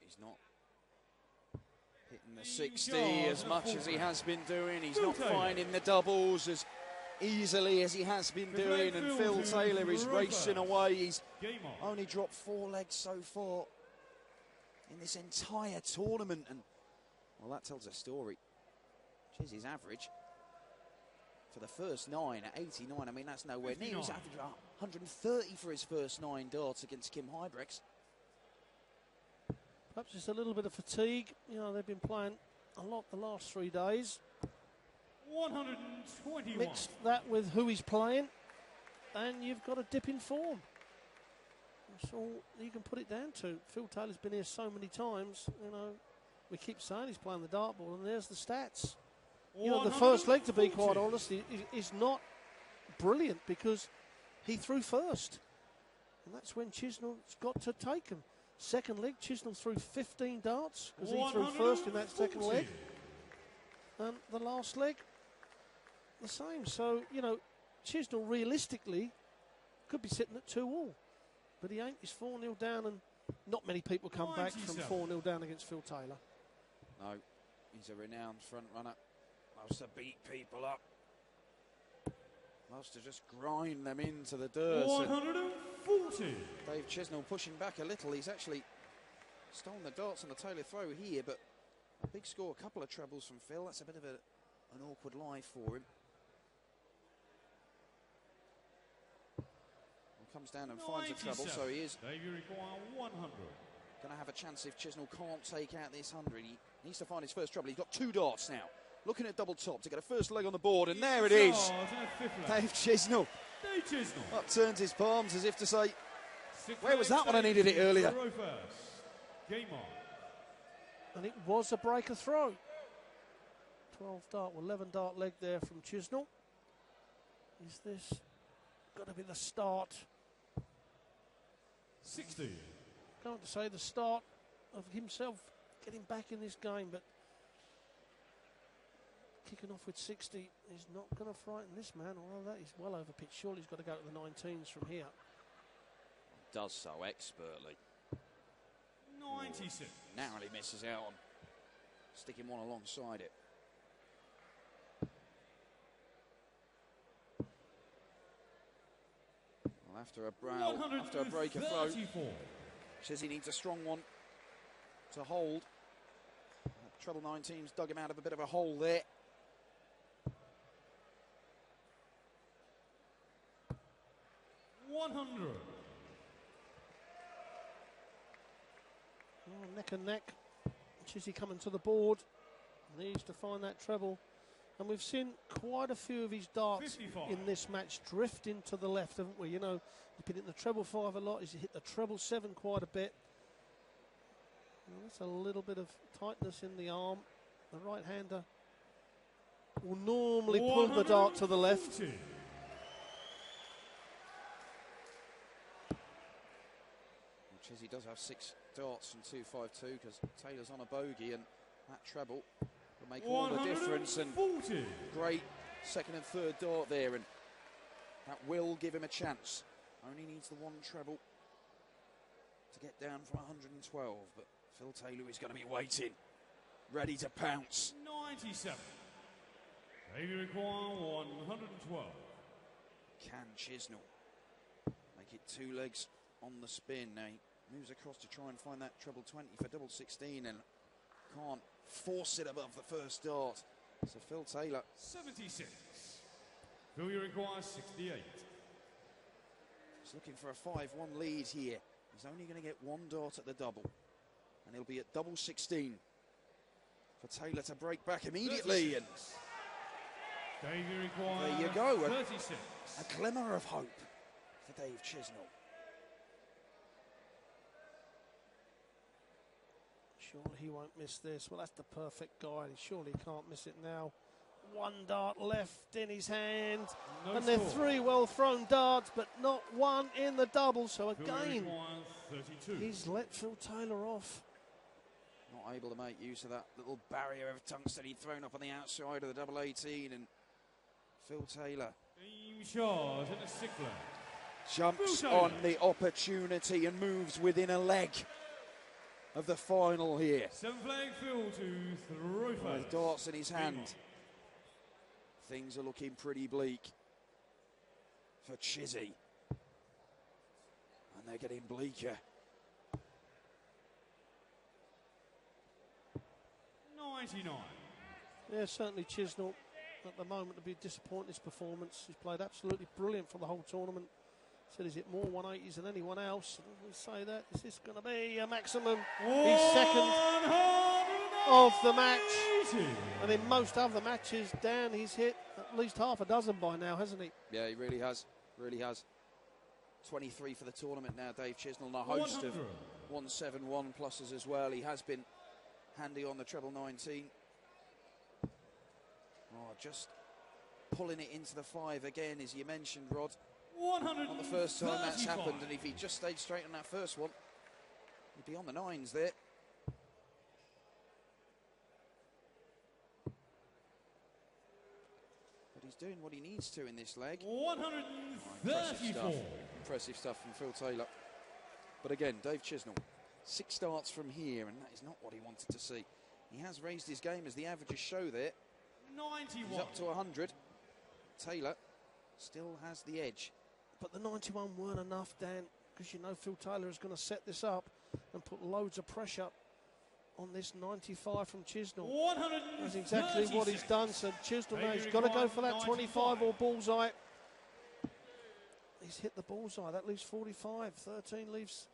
he's not hitting the 60 as much as he has been doing. He's not finding the doubles as easily as he has been doing. And Phil Taylor is racing away. He's only dropped 4 legs so far in this entire tournament. And, well, that tells a story. Which is his average for the first 9 at 89. I mean, that's nowhere near. He's averaged 130 for his first 9 darts against Kim Huybrechts. Perhaps just a little bit of fatigue. You know, they've been playing a lot the last 3 days. 121. Mix that with who he's playing, and you've got a dip in form. That's all you can put it down to. Phil Taylor's been here so many times. You know, we keep saying he's playing the dartboard, and there's the stats. You know, the first leg, to be quite honest, is not brilliant because he threw first. And that's when Chisnell's got to take him. Second leg, Chisnell threw 15 darts because he threw first in that second leg. And the last leg, the same. So, you know, Chisnell realistically could be sitting at 2-all. But he ain't. He's 4-0 down, and not many people come back from 4-0 down against Phil Taylor. No, he's a renowned front runner. Loves to beat people up. Loves to just grind them into the dirt. 140. Dave Chisnell pushing back a little. He's actually stolen the darts on the Taylor throw here, but a big score, a couple of trebles from Phil. That's a bit of an awkward lie for him. Comes down and finds a treble, so he is going to have a chance if Chisnell can't take out this 100. He needs to find his first treble. He's got 2 darts now. Looking at double top to get a first leg on the board, and there it is. Dave Chisnell. Upturns his palms as if to say, where was that when I needed it earlier? Game on. And it was a breaker throw. 12 dart, 11 dart leg there from Chisnell. Is this got to be the start? 60. Going to say the start of himself getting back in this game, but kicking off with 60 is not going to frighten this man, although that is well over pitch. Surely he's got to go to the 19s from here. Does so expertly. 96. Narrowly misses out on sticking one alongside it. Well, after a breaker throw, says he needs a strong one to hold. Treble 19's dug him out of a bit of a hole there. $100. Oh, neck and neck. Chizzy coming to the board. Needs to find that treble. And we've seen quite a few of his darts 55. in this match drift into the left, haven't we? You know, he's been hitting the treble 5 a lot. He's hit the treble 7 quite a bit. Well, that's a little bit of tightness in the arm. The right-hander will normally pull the dart to the left. Chizzy does have 6 darts from 252 because Taylor's on a bogey, and that treble will make all the difference. And great second and third dart there, and that will give him a chance. Only needs the 1 treble to get down from 112, but Phil Taylor is going to be waiting, ready to pounce. 97. They require 112. Can Chisnell make it 2 legs on the spin? Now he moves across to try and find that treble 20 for double 16 and can't force it above the first dart. So Phil Taylor. 76. Phil, you require 68. He's looking for a 5-1 lead here. He's only going to get 1 dart at the double. And he'll be at double 16 for Taylor to break back immediately. 36. And there you go. 36. A glimmer of hope for Dave Chisnell. Surely he won't miss this. Well, that's the perfect guide. Surely he can't miss it now. 1 dart left in his hand. And they're 3 well-thrown darts, but not 1 in the double. So again, he's let Phil Taylor off. Not able to make use of that little barrier of tungsten he'd thrown up on the outside of the double 18. And Phil Taylor jumps on the opportunity and moves within a leg of the final here. 7 flag Phil to throw first. With darts in his hand. Things are looking pretty bleak for Chizzy. And they're getting bleaker. 99. Yeah, certainly Chisnall at the moment to be disappointed in his performance. He's played absolutely brilliant for the whole tournament. Said he's hit more 180s than anyone else. We say that. Is this going to be a maximum? He's second of the match. And in most other matches, Dan, he's hit at least half a dozen by now, hasn't he? Yeah, he really has. Really has. 23 for the tournament now, Dave Chisnall, and a host of 171 pluses as well. He has been handy on the treble 19. Oh, just pulling it into the 5 again, as you mentioned, Rod. Not the first time that's happened, and if he just stayed straight on that first one, he'd be on the 9s there. But he's doing what he needs to in this leg. 134. Impressive stuff from Phil Taylor. But again, Dave Chisnall, 6 starts from here, and that is not what he wanted to see. He has raised his game, as the averages show there. 91. He's up to 100. Taylor still has the edge. But the 91 weren't enough, Dan, because you know Phil Taylor is going to set this up and put loads of pressure on this 95 from Chisnall. That's exactly what he's done. So Chisnall now, he's got to go for that 25 or bullseye. He's hit the bullseye. That leaves 45. 13 leaves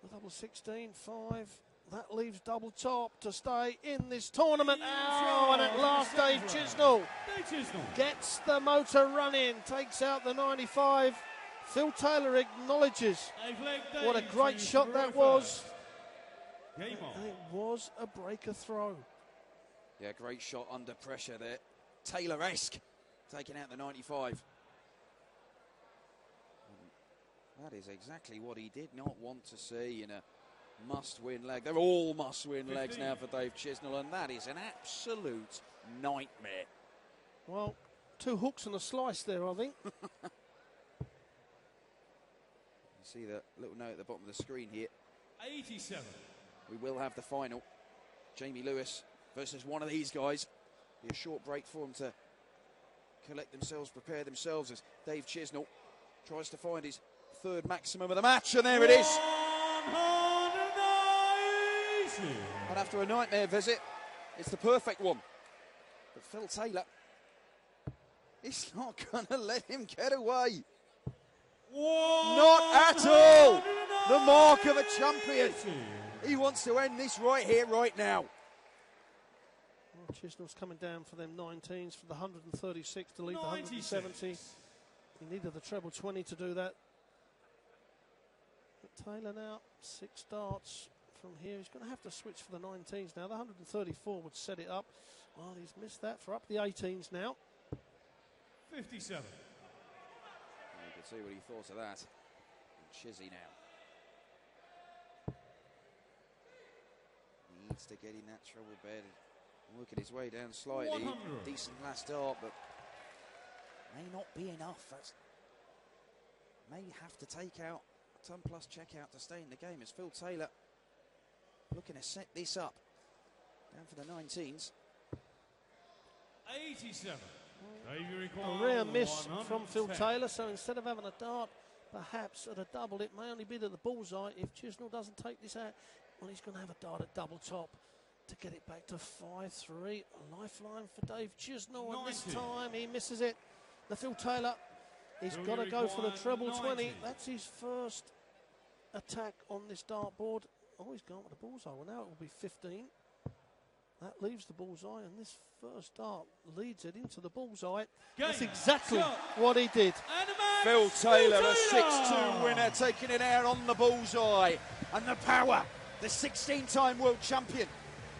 the double 16. 5. That leaves double top to stay in this tournament. Oh, and at last, Dave Chisnall gets the motor running, takes out the 95. Phil Taylor acknowledges what a great shot that was. And it was a breaker throw. Yeah, great shot under pressure there. Taylor-esque, taking out the 95. That is exactly what he did not want to see in a must-win leg. They're all must-win legs now for Dave Chisnall, and that is an absolute nightmare. Well, 2 hooks and a slice there, I think. You see the little note at the bottom of the screen here. 87. We will have the final. Jamie Lewis versus one of these guys. Be a short break for them to collect themselves, prepare themselves, as Dave Chisnall tries to find his 3rd maximum of the match, and there it is. And after a nightmare visit, it's the perfect one. But Phil Taylor, he's not going to let him get away. Not at all. The mark of a champion. He wants to end this right here, right now. Well, Chisnall's coming down for them 19s for the 136 to leave the 170. He needed the treble 20 to do that. But Taylor now, 6 starts from here. He's going to have to switch for the 19s now. The 134 would set it up. Well, he's missed that for up the 18s now. 57. You can see what he thought of that. And Chizzy now. He needs to get in that treble bed and working his way down slightly. 100. Decent last start, but may not be enough. That's may have to take out a ton plus check out to stay in the game, as Phil Taylor looking to set this up. Down for the 19s. 87. A rare miss from Phil Taylor, so instead of having a dart, perhaps at a double, it may only be to the bullseye. If Chisnall doesn't take this out, well, he's going to have a dart at double top to get it back to 5-3. A lifeline for Dave Chisnall, and this time he misses it. The Phil Taylor, he's got to go for the treble 20. That's his first attack on this dartboard. Oh, he's gone with the bullseye. Well, now it will be 15. That leaves the bullseye, and this first dart leads it into the bullseye. That's exactly what he did. Phil Taylor, a 6-2 winner, taking it out on the bullseye. And the power, the 16-time world champion,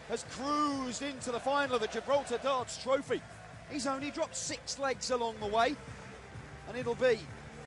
has cruised into the final of the Gibraltar Darts Trophy. He's only dropped 6 legs along the way, and it'll be